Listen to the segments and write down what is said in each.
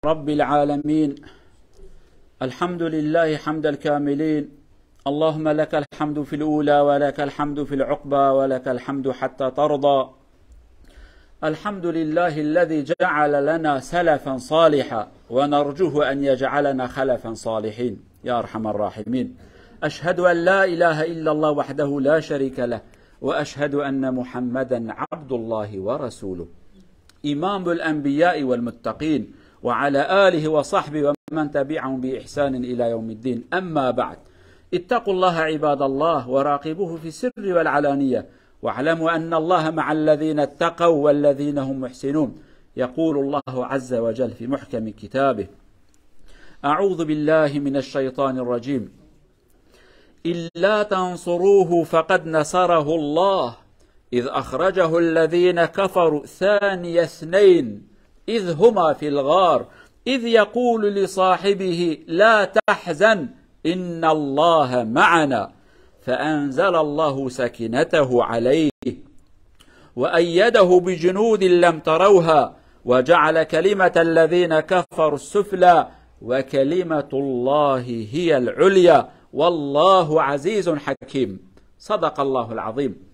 رب العالمين. الحمد لله حمد الكاملين. اللهم لك الحمد في الأولى ولك الحمد في العقبى ولك الحمد حتى ترضى. الحمد لله الذي جعل لنا سلفا صالحا ونرجوه أن يجعلنا خلفا صالحين يا أرحم الراحمين. أشهد أن لا إله إلا الله وحده لا شريك له، وأشهد أن محمدا عبد الله ورسوله، إمام الأنبياء والمتقين، وعلى آله وصحبه ومن تبعهم بإحسان إلى يوم الدين. أما بعد، اتقوا الله عباد الله وراقبوه في السر والعلانية، واعلموا أن الله مع الذين اتقوا والذين هم محسنون. يقول الله عز وجل في محكم كتابه: أعوذ بالله من الشيطان الرجيم: إلا تنصروه فقد نصره الله إذ أخرجه الذين كفروا ثاني اثنين إذ هما في الغار إذ يقول لصاحبه لا تحزن إن الله معنا فأنزل الله سكينته عليه وأيده بجنود لم تروها وجعل كلمة الذين كفروا السفلى وكلمة الله هي العليا والله عزيز حكيم. صدق الله العظيم.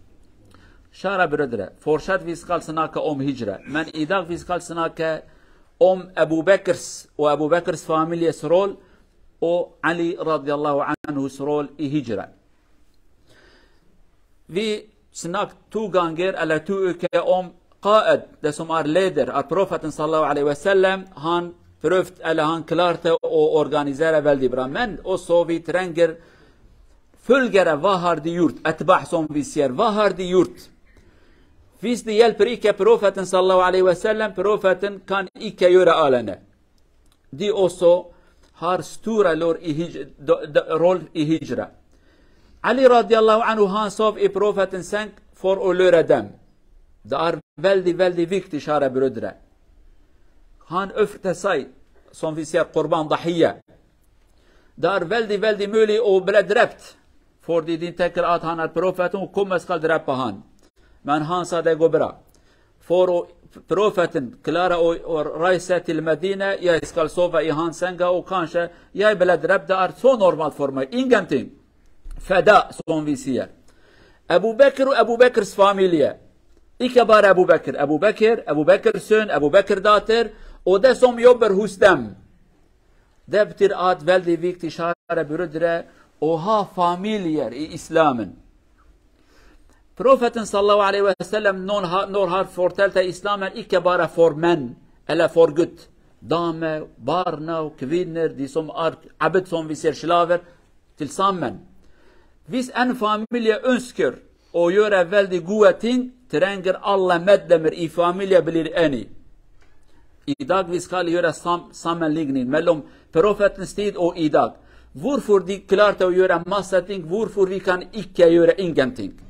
Kära bröder, fortsatt vi ska snacka om hijra. Men idag vi ska snacka om Abu Bakrs familjes roll och Ali radiallahu anhus roll i hijra. Vi snackat 2 gånger eller 2 uker om Qaed, det som leder av profeten sallallahu alaihi wasallam. Han prövt eller han klarte å organisere veldig bra. Men også vi trenger følgere. Hva har de gjort? Etbah, som vi sier. Hva har de gjort? Hvis det hjelper ikke profeten sallallahu alaihi wasallam, profeten kan ikke gjøre alene. De også har store roll i hijra. Ali radiallahu anhu, han sov i profetens seng for å løre dem. Det veldig, veldig viktig, kjære brødre. Han øfte seg, som vi sier, qurban dahiyya. Det veldig, veldig mulig å bli drept, fordi de tenker at han profeten og kommer skal drepe han. Men han sa det går bra. For profeten klarer å reise til Medina, jeg skal sove i hans senga, og kanskje jeg ble drept. Det så normalt for meg. Ingenting. Fada, som vi sier. Abu Bakr og Abu Bakrs familie. Ikke bare Abu Bakr. Abu Bakrs sønn, Abu Bakr datter, og det som jobber hos dem. Det betyr at veldig viktig, kjære brødre, å ha familier i islamen. Profeten sallallahu alaihi wasallam når har fortalt at islamen ikke bare for menn eller for gutt. Damer, barna og kvinner, de som abed, som vi ser, slaver, til sammen. Hvis en familie ønsker å gjøre veldig gode ting, trenger alle medlemmer i familien blir enige. I dag vi skal gjøre sammenligning mellom profetens tid og i dag. Hvorfor de klarte å gjøre masse ting, hvorfor vi kan ikke gjøre ingenting.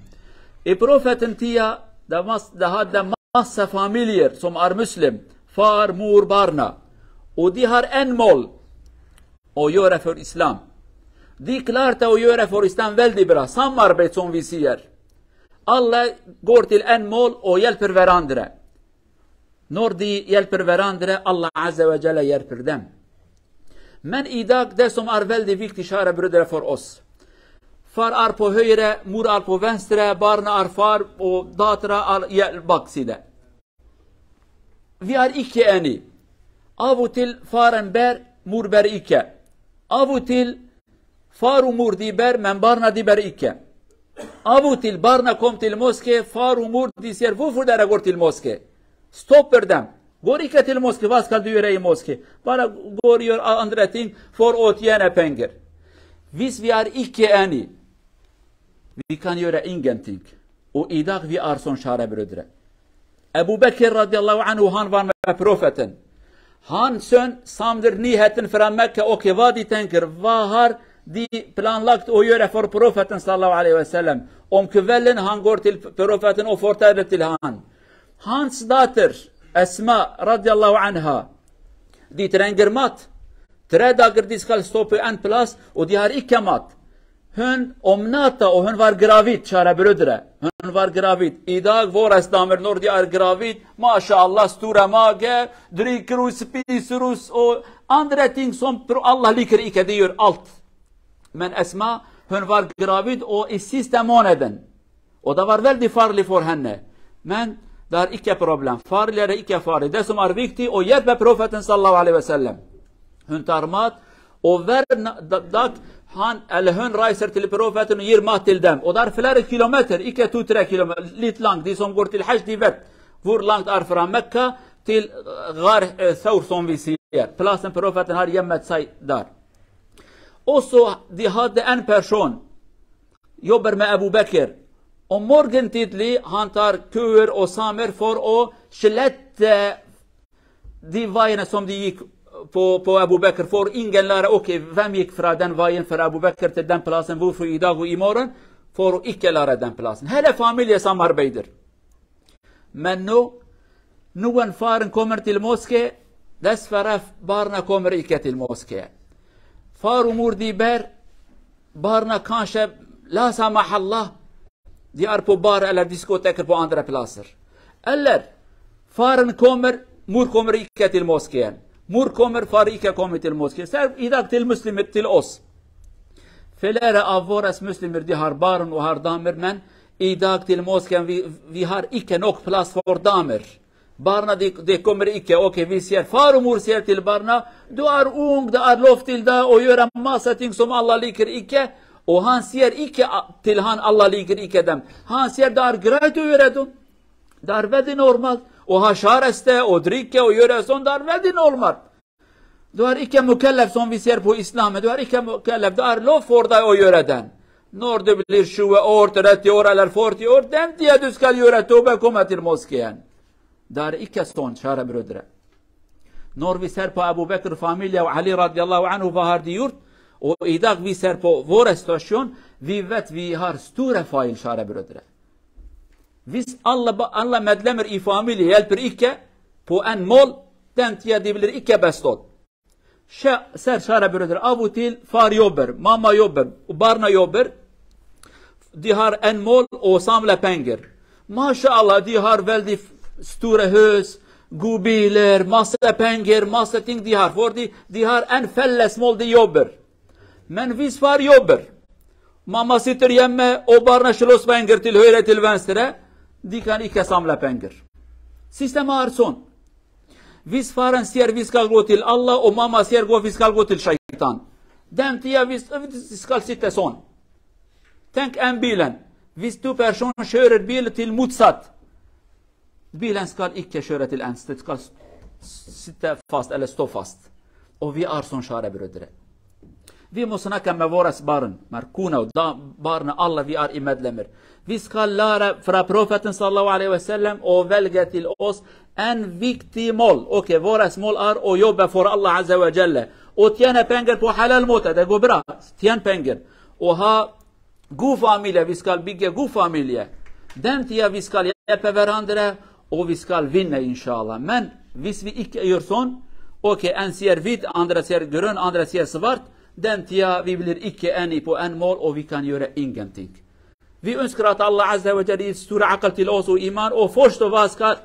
I profetens tida, det hadde masse familier som muslim, far, mor, barna. Og de har en mål å gjøre for islam. De klarte å gjøre for islam veldig bra. Samarbeid, som vi sier. Alle går til en mål og hjelper hverandre. Når de hjelper hverandre, Allah azza wa jalla hjelper dem. Men i dag, det som veldig viktig, kjære brødre, for oss. Far på høyre, mor på venstre, barna far og dattera bakside. Vi ikke enige. Av og til faren ber, mor ber ikke. Av og til far og mor de ber, men barna de ber ikke. Av og til barna kom til moské, far og mor de sier, hvorfor dere går til moské? Stopper dem. Går ikke til moské, hva skal du gjøre i moské? Bare går og gjør andre ting for å tjene penger. Hvis vi ikke enige, vi kan gjøre ingenting. Og i dag vi sånn, kjære brødre. Abu Bakr radiallahu anhu, han var med profeten. Hans sønn samler nyheten fra Mekka, og hva de tenker. Hva har de planlagt å gjøre for profeten sallallahu alaihi wasallam? Om kvelden han går til profeten og forteller til han. Hans datter Asma radiallahu anha, de trenger mat. 3 dager de skal stå på en plass, og de har ikke mat. Hun om natta, og hun var gravid, kjære brødre. Hun var gravid. Idag våras damer när de är gravid. Mashallah, stora mage, dricker och spiser och andra ting som Allah liker icke, det gör allt. Men Esma, hon var gravid och i sista månaden. Och det var väldigt farligt för henne. Men det är icke problem. Farligt är icke farligt. Det som är viktigt och hjälpa profeten sallallahu alaihi wasallam. Hon tar mat och varje dag hon reser till profeten och ger mat till dem. Och det är flera kilometer, icke 2-3 kilometer, lite långt. De som går till Hajj, de vet hur långt är från Mekka till Ghar Thawr som vi ser. Platsen profeten har gömt sig där. Och så de hade en person, jobbar med Abu Bakr. Och morgontidlig han tar köer och samer för att slätta de vägarna som de gick på Abu Bakr. För ingen lära, okej, vem gick från den vägen för Abu Bakr till den platsen, varför idag och imorgon? För att icke lära den platsen. Hela familjen samarbetar. Men nu en faren kommer till moské, dessföra barnen kommer icke till moské. Far och mor de bär, barnen kanske, la samahallah, de är på bar eller diskoteker på andra platser. Eller, faren kommer, mor kommer icke till moskén. Mor kommer, far icke kommer till moskén. Så idag till muslimer, till oss. Flera av våra muslimer, de har barn och har damer, men idag till moskén, vi har icke nog plats för damer. Barna, de kommer icke, okej, vi ser, far och mor ser till barna, du är ung, det är lov till det, och göra massa ting som alla liker icke. Och han ser icke till han, alla liker icke dem. Han ser det är grejt att göra dem. Det är väldigt normalt. Och ha käreste och dricka och göra sånt, det är väldigt normalt. Du är icke mukallaf som vi ser på islam. Du är icke mukallaf, det är lov för dig att göra den. När du blir 20 år, 30 år eller 40 år, den tid du ska göra toba, komma till moskén. Det är icke sånt, kära bröder. När vi ser på Abu Bakr familj och Ali radiallahu anhu, vad har de gjort? Och idag vi ser på vår situation, vi vet vi har stora fel, kära bröder. Visst alla medlemmar i familjen hjälper icke på en mål, den tiden de blir icke bestått. Ser kära bröder, av och till far jobbar, mamma jobbar och barnen jobbar. De har en mål och samlar pengar. Mashallah, de har väldigt stora hus, god bilar, massa pengar, massa ting de har. För de har en fälles mål, de jobbar. Men visst far jobbar. Mamma sitter hemma och barnen slåss pengar till höger till vänster. De kan icke samla pengar. Systemet är sånt. Visst faren säger vi ska gå till Allah och mamma säger vi ska gå till shaitan. Den tiden vi ska sitta sån. Tänk en bilen. Visst du person kör bil till motsatt. Bilen ska icke köra till en. Det ska sitta fast eller stå fast. Och vi är sån, kära bröder. Vi måste snacka med våra barn, Markuna och barnen, alla vi är i medlemmar. Vi ska lära från profeten sallallahu alaihi wasallam och välja till oss en viktig mål. Okej, våra mål är att jobba för Allah azza wa jalla. Och tjäna pengar på halal måte, det går bra. Tjäna pengar. Och ha god familj, vi ska bygga god familj. Den tiden vi ska hjälpa varandra och vi ska vinna inshallah. Men hvis vi icke gör sånt, okej, en ser vit, andra ser grön, andra ser svart. Den tiden vi blir icke enig på en mål och vi kan göra ingenting. Vi önskar att Allah azza wa jalla ger stora akal till oss och iman och förstå vad ska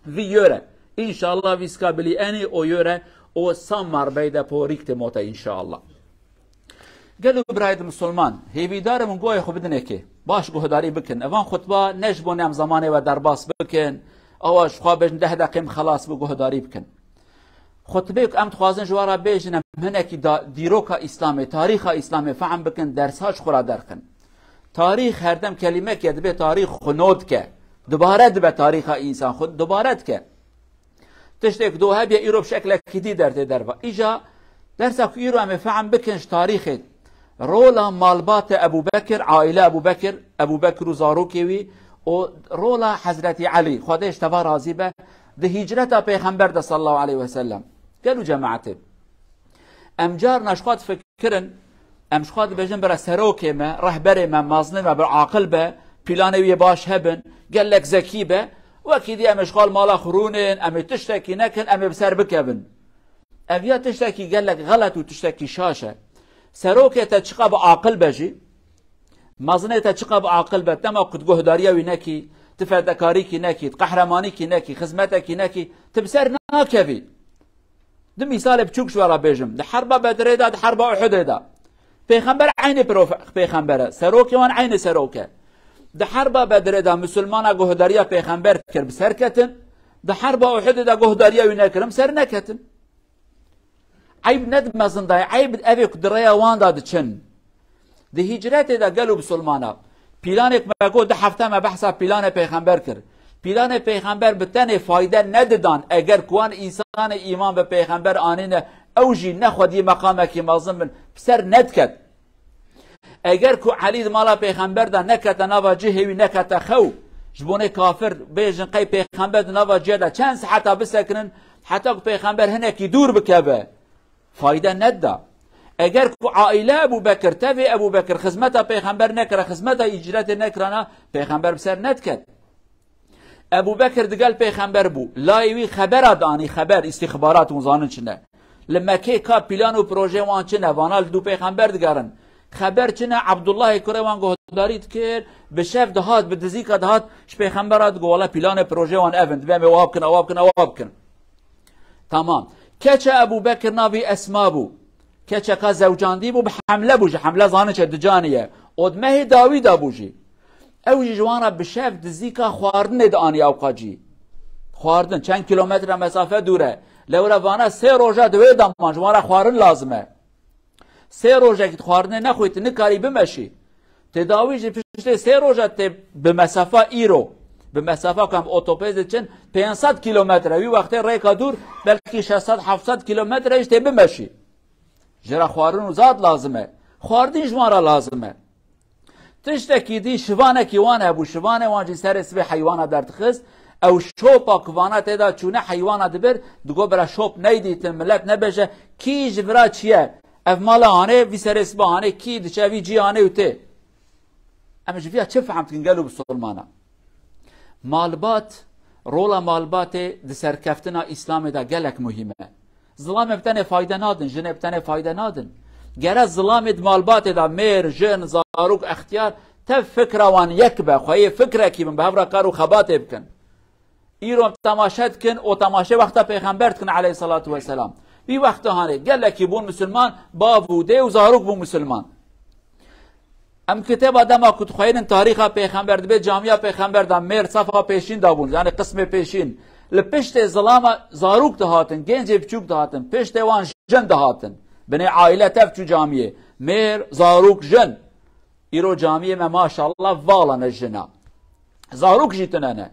vi göra. Inshallah vi ska bli eniga och göra och samarbeta på riktigt måte inshallah. قالوا برايد مسلمان هي في دار من قوي خو بدنا كي باش قو داري بكن افان خطبه نجبو نعم زماني ودرباس بكن اواش خو باش 10 دقيقه خلاص بقو داري بكن خطبه ام تخوازن جوارا بيجن هناك ديروكا اسلامي تاريخ اسلامي فهم بكن درساش خورا دركن تاريخ هردم كلمه كي دبي تاريخ خنود كه دوباره دبي تاريخ انسان خود دوباره كه تشتك دو هبي ايرو بشكل جديد در اجا درسك ايرو ام فهم بكنش تاريخ رولا مالبات ابو بكر عائله ابو بكر وزاروكي و رولا حضرت علي خودش تبا راضي به ده هجرت پیغمبر صلى الله عليه وسلم قالوا جماعته امجار نشخات فكرن امشخات بجن برا سروكي ما رهبري ما مظلمه بالعاقل به بلانوي باش هبن قال لك زكي به وكيدي امشخال مال خرونن ام تشتكي نكن ام بسر بكبن ابيا تشتكي قال لك غلط وتشتكي شاشه سروكي تشقى بعاقل بجي مازنيتا چقب عاقل بد تما قد گهداریا وی نکی تفدکاری کی نکی قهرمانی کی نکی خدمت کی نکی تبسر ناکوی ده مثال بچوک شورا بيجم ده حرب بدر ده حرب احد ده پیغمبر عین پیغمبر سروک وان عین سروکه ده حرب بدر ده مسلمان گهداریا پیغمبر کرب سر کتن ده حرب احد ده گهداریا وی نکرم سر نکتن عیب ند مزن ده عیب اوی قدریا وان ده چن ده هجرت ده گلو مسلمانا پیلانک مگو ده هفته ما بحثا پیلان پیغمبر کرد پیلان پیغمبر بتنه فایده نددان اگر کوان انسان ایمان به پیغمبر آنینه اوجی نخودی مقامه که مازم من بسر ندکد اگر کو علی مالا پیغمبر ده نکت نوا جهوی نکت خو جبونه کافر بیجن قی پیغمبر نوا جده چند حتی بسکنن حتی پیغمبر هنه کی دور بکبه فایده نده اگر کو عائله ابو بکر تفی ابو بکر خدمت پیغمبر نکره خدمت اجرت نکرنا پیغمبر بسر ندکد ابو بکر دقال پیغمبر بو لایوی خبر دانی خبر استخبارات مزانن چنه لما کی کا پلان و پروژه وان چنه وانال دو پیغمبر دگارن خبر چنه عبدالله کره وان گهداریت کرد به شف دهات به دزیکا دهات ش پیغمبرات گو والا پلان پروژه وان اوند بهم واب کن تمام کچ ابو بکر ناوی اسما بو کچ کا زوجاندی بو بحمله بو حمله زانه چه دجانیه ادمه داوید ابوجی اوجی جوانا بشف دزیکا خواردن دانی اوقاجی خواردن چند کیلومتر مسافه دوره لولا وانا 3 روزه دوی دمان جوانا خواردن لازمه 3 روزه که خواردن نخویت نکاری بمشی تداویج پشت 3 روزه ته به مسافه ایرو به مسافه کم اتوپیز چن 500 کیلومتر وی وقت ریکا دور بلکه 600 700 کیلومتر ایش ته بمشی جرا خواردن زاد لازمه خواردن جوانا لازمه تشتكي دي شوانه كيوانه ابو شوانه وانجي سر اسبي حيوانه درتخز او شوبا كوانه تدا چونه حيوانه دبر دگو برا شوب نيدي ملت نبجه كي جبرا چيه اف مالا هانه في سر اسبا هانه كي دچوي جي هانه وته اما جفيا چه فهمت قالوا بسلمانه مالبات رولا مالبات دي سركفتنا اسلام دا گلك مهمه ظلام بتنه فايده نادن جن بتنه فايده نادن گره ظلام مالبات دا مير جن زاروك اختيار تف فكره وان يكبه خوي فكره كي من بهبره كارو خباته بكن ايرو تماشات كن او تماشا وقتا پیغمبر كن عليه الصلاه والسلام بي وقت هانه قال لك بون مسلمان بابو دي وزاروك بون مسلمان ام كتاب ادم كنت خوين تاريخ پیغمبر دبه جامعه پیغمبر دا مير صفا پیشین دابون يعني قسم پیشین لپشت ظلام زاروك دهاتن گنج بچوك دهاتن پشت وان جن دهاتن بني عائله تفتو جامعه مير زاروك جن ایرو جامعه ما شاء الله والن الجنا زاروك جيتنا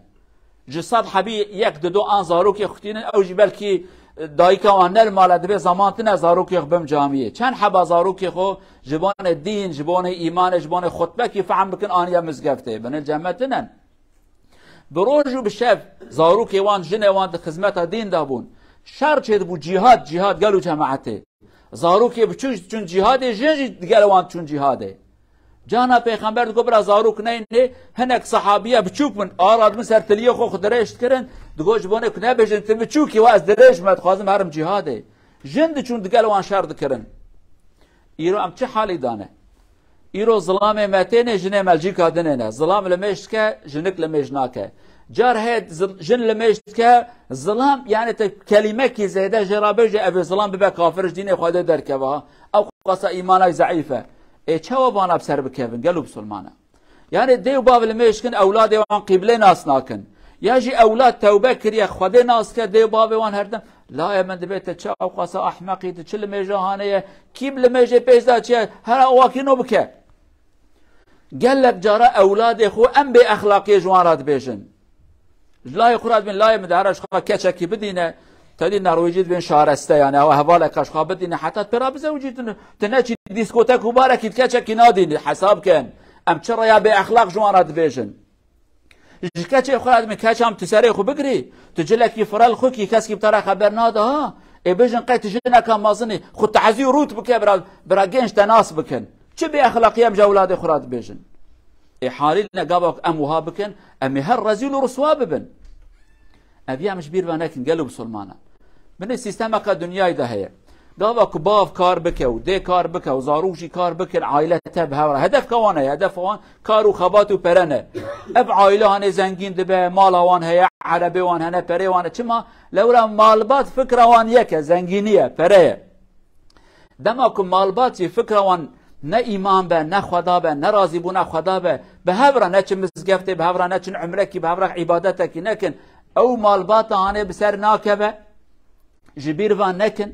جسد حبي يك دو ان زاروك يختين او بلكي دايكا وانر مال دبي زمانتنا زاروك يخبم جامعه چند حبا زاروك خو جبان الدين جبان ايمان جبان خطبه كي فهم بكن انيا مزقفته بن الجمتنا بروجو بشف زاروك وان جن وان خدمت دين دابون شرط بو جهاد قالوا جماعته زاروك بچون چون جهاد جن قالوا وان چون جهاده جانا پیغمبر دگو برا زاروک نه هنک صحابیه بچوک من آراد من سر تلیه خو درشت کرن دگو جبونه کنه بجن تم بچوکی و از درش مد خوازم هرم جهاده جند چون دگل وان شرد کرن ایرو ام چه حالی دانه ایرو ظلام متین جن ملجی کادنه نه ظلام لمشت که جنک لمجناکه جار هید جن لمشت که ظلام يعني كلمه کی زیده جرابه ابي ظلام ببا کافرش دین خود درکوا او قصه ایمانای ضعیفه چه بانا بسر بکوین قالوا بسلمانه يعني ديو باب المشكن اولاد وان قبله ناس ناكن يجي اولاد توبه كريا خده ناس كه ديو باب وان هردم لا يا من دبيت تشا قصه احمقي تشل ميجهانيه كيب لميجي بيزا تشا هر واكينو بك قال لك جرى اولاد اخو ام باخلاقي جوارات بيجن لا يقراد من لا يمدارش خا كچكي بدينه تدي نرويجيت بين شهرسته يعني او حوالك اشخاص بدين حتى برا بزوجيت تناجي ديسكوتك وبارك كاتشك نادي حساب كان ام ترى يا باخلاق جوارات فيجن كاتش خراد من كاتش ام تساري خو بقري تجلك يفرال خوكي كاسكي بترى خبر نادا ها اي بيجن قيت جنا كان مازني خو تعزي روت بك برا جنش تناس بكن تشي باخلاقيه مجولاد خراد فيجن اي حالنا قابك ام وهابكن ام هر رزيل رسواب بن ابيا مش بير بانك قالوا بسلمانه من السيستم كا دنياي ده هي قاوا كباف كار بك ودي كار بك وزاروشي كار بك عائلة بهورا هدف كوانه هدف وان كارو خباتو برنه اب عائلة هنه زنگين دبه مالا وان هي عربي وان هنه پره وان چما لولا مالبات فكره وان يكه زنگينيه پره دماكم مالبات فكره وان نه ایمان به نه خدا به نه راضی بو نه خدا به هورا نه چ مزگفته به هورا نه چ عمره کی به هورا عبادته کی نکن او مالبات هنه بسر ناکبه جبير وان نكن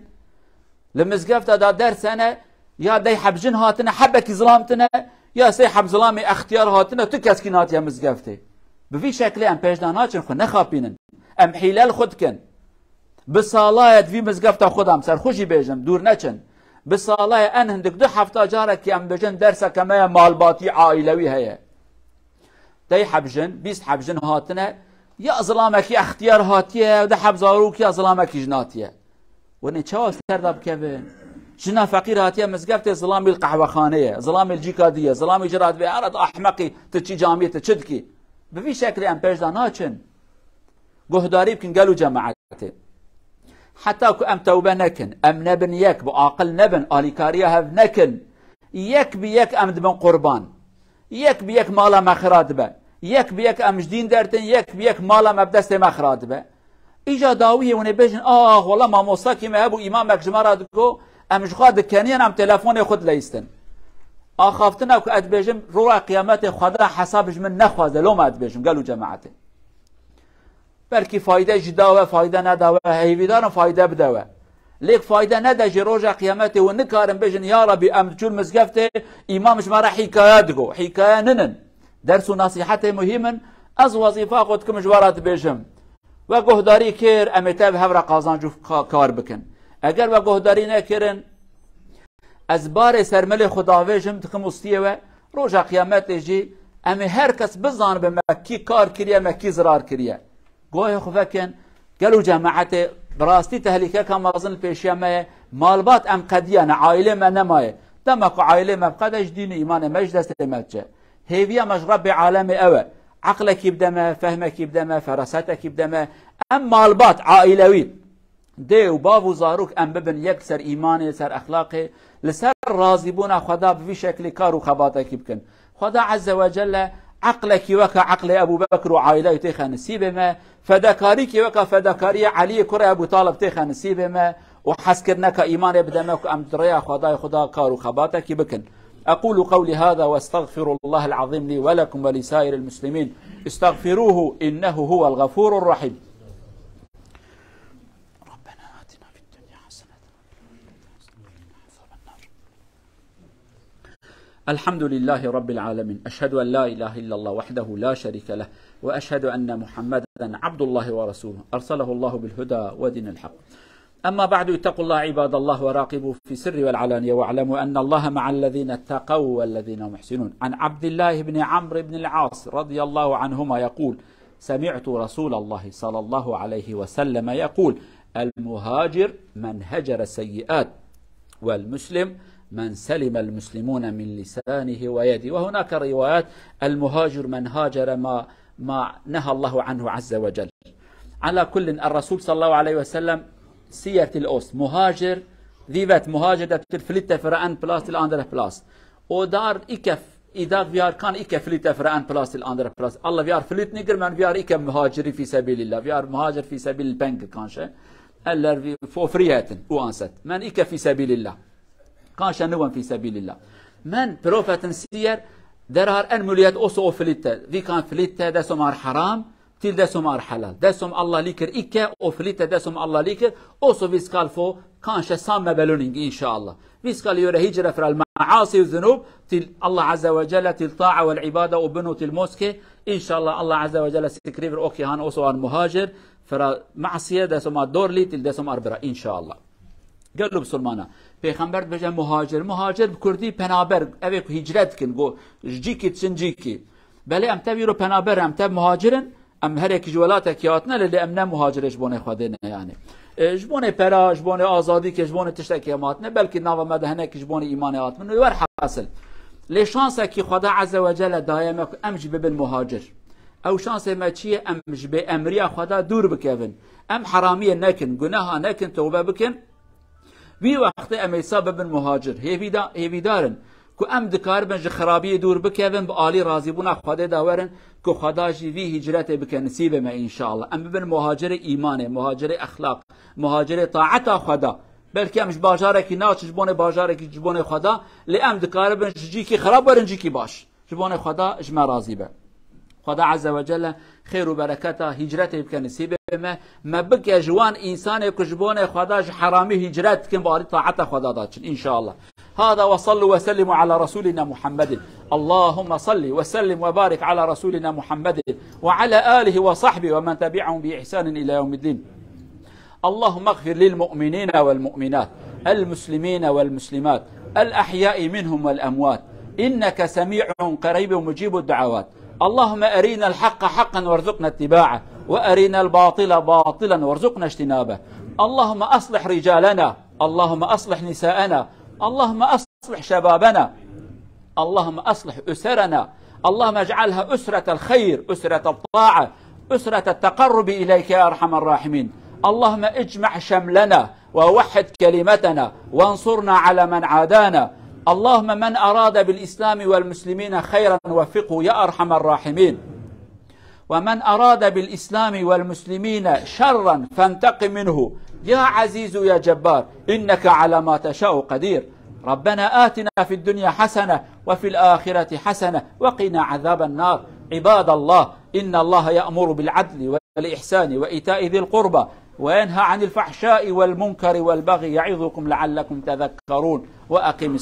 لمزقفت دا درسنا يا دي حبجن هاتنا حبك ظلامتنا يا سي حب ظلامي اختيار هاتنا تكسكينات يا مزقفتي بفي شكل ام بيجدانات خو نخابينن ام حلال خدكن بصلاة في مزقفت خدام سر خوشي بيجم دور نچن بصلاة ان هندك دو حفتا جارك ام بجن درسا كما مالباتي عائلوي هي دي حبجن 20 حبجن هاتنا يا ظلامك اختيار هاتيه وده حب زاروك يا ظلامك جناتيه وني چاو سرداب كبن جنا فقير هاتيه مزقفت ظلامي القهوه خانيه ظلامي الجيكاديه ظلامي جراد بيعرض احمقي تشي جاميه تشدكي بفي شكل ام بيجداناتشن قهداري بكن قالوا جماعته حتى ام توبه نكن ام نبن يك بعقل نبن اليكاريه هف نكن يك بيك ام دبن قربان يك بيك مالا مخرات به يك بيك ام جدين درتن يك بيك مالا مبدست مخرات به اجا داويه وني بيجن والله ما موساكي ما ابو امامك جمرادكو ام جخاد كانيان ام تليفون خد ليستن اخافتنا كو ادبيجم رو قيامت خدا حسابش من نخواز لو ما ادبيجم قالوا جماعته بلكي فايده جداوه فايده نداوه هيفيدان فايده بداوه ليك فايده ندا جروجا قيامته ونكارم بيجن يا ربي ام تشول مزقفته امامش ما راح حكاياتكو حكايه نن درس نصيحته مهما از وظيفه خدكم جوارات بيجم و گهداری کر امتاب هفرا قازان جو کار بکن اگر و گهداری نکرن از بار سرمل خداویجم تکم استیه و روژا قیامت جی امی هر کس بزان به مکی کار کریه مکی زرار کریه گوه خوفکن گلو جماعت براستی تهلیکه که مازن پیشیه مایه مالبات ام قدیه عائله ما نمایه دمکو عائله مبقدش دین ایمان مجدست مجه هیویه مجرب عالم اوه عقلك يبدما فهمك يبدما فراستك يبدما ام مالبات عائلوي دي وباب وزاروك ام ببن يكسر ايماني سر اخلاقي لسر راضيبون خدا في شكل كار وخباتك يبكن خدا عز وجل عقلك وكا عقل ابو بكر وعائلته تيخا نسيب ما فدكاريك وكا فدكاري علي كره ابو طالب تيخا نسيب ما وحسكرنك ايمان يبدمك ام دريا خدا كار وخباتك يبكن أقول قولي هذا واستغفر الله العظيم لي ولكم ولسائر المسلمين استغفروه إنه هو الغفور الرحيم ربنا آتنا في الدنيا حسنة الحمد لله رب العالمين أشهد أن لا إله إلا الله وحده لا شريك له وأشهد أن محمدا عبد الله ورسوله أرسله الله بالهدى ودين الحق أما بعد اتقوا الله عباد الله وراقبوا في السر والعلانية واعلموا أن الله مع الذين اتقوا والذين هم محسنون عن عبد الله بن عمرو بن العاص رضي الله عنهما يقول سمعت رسول الله صلى الله عليه وسلم يقول المهاجر من هجر السيئات والمسلم من سلم المسلمون من لسانه ويده وهناك روايات المهاجر من هاجر ما نهى الله عنه عز وجل على كل الرسول صلى الله عليه وسلم سيرة الأوس مهاجر ذيبت مهاجر تفلت فرعان بلاس الأندر بلاس ودار إكف إذا فيار كان إكف فلت فرعان بلاس الأندر بلاس الله فيار فلت نقر من فيار إكف مهاجري في سبيل الله فيار مهاجر في سبيل البنك كانش ألا فوفريات وأنست من إكف في سبيل الله كانش نوم في سبيل الله من بروفة سير درار أن مليات أوسو فلت في كان فلت ده سمار حرام تيل دسم ار حلال دسم الله ليكر إكا أوفليتا دسم الله ليكر أوسو فيسكال فو كانش سام بلونينج إن شاء الله فيسكال يوري هجرة في المعاصي والذنوب تيل الله عز وجل تيل طاعة والعبادة وبنو تيل موسكي إن شاء الله الله عز وجل سكريفر أوكي هان أوسو مهاجر فرا معصية دسم دورلي تيل دسم برا إن شاء الله قالوا بسلمانا پیغمبر بجا مهاجر بكردي پنابر اوه هجرت کن گو جيكي تسنجيكي بله ام تبيرو پنابر ام تب مهاجرن ام هر یک جوالات کیاتنا لیلی ام نه مهاجرش بونه خواده نه یعنی جبونه پرا جبونه آزادی که جبونه تشتکی اماتنه بلکه ناو مدهنه که جبونه ایمان آتمن و حاصل لی شانسه که خدا عز وجل دائما امج ببن مهاجر او شانسه ما چیه امج به امریا خدا دور بکوین ام حرامیه نکن گناه نکن توبه بکن وی وقت امی سبب مهاجر هیوی دارن که ام دکار بنج خرابی دور بکوین با عالی راضی بونا خدا داورن که خدا جی وی هجرت بکن نصیب ما ان شاء الله. ام ببن مهاجر ایمان، مهاجر اخلاق، مهاجر طاعت خدا، بلکه امش باجاره کی ناچ جبونه باجاره کی جبونه خدا لام دکار بنج جی کی خراب برن جی کی باش جبونه خدا اجما راضی به. خدا عز وجل خير وبركاته هجرته بك نسيب ما بك جوان إنسان كجبون خدا حرامي هجرات كم باري طاعته خدا داتشن إن شاء الله. هذا وصلوا وسلموا على رسولنا محمد. اللهم صل وسلم وبارك على رسولنا محمد وعلى آله وصحبه ومن تبعهم بإحسان إلى يوم الدين. اللهم اغفر للمؤمنين والمؤمنات، المسلمين والمسلمات، الأحياء منهم والأموات، إنك سميع قريب مجيب الدعوات. اللهم أرينا الحق حقا وارزقنا اتباعه، وأرينا الباطل باطلا وارزقنا اجتنابه. اللهم أصلح رجالنا، اللهم أصلح نساءنا، اللهم أصلح شبابنا، اللهم أصلح أسرنا، اللهم اجعلها أسرة الخير، أسرة الطاعة، أسرة التقرب إليك يا أرحم الراحمين. اللهم اجمع شملنا ووحد كلمتنا وانصرنا على من عادانا. اللهم من أراد بالإسلام والمسلمين خيرا وفقه يا أرحم الراحمين، ومن أراد بالإسلام والمسلمين شرا فانتقم منه يا عزيز يا جبار، إنك على ما تشاء قدير. ربنا آتنا في الدنيا حسنة وفي الآخرة حسنة وقنا عذاب النار. عباد الله، إن الله يأمر بالعدل والإحسان وإيتاء ذي القربى وينهى عن الفحشاء والمنكر والبغي يعظكم لعلكم تذكرون. وأقم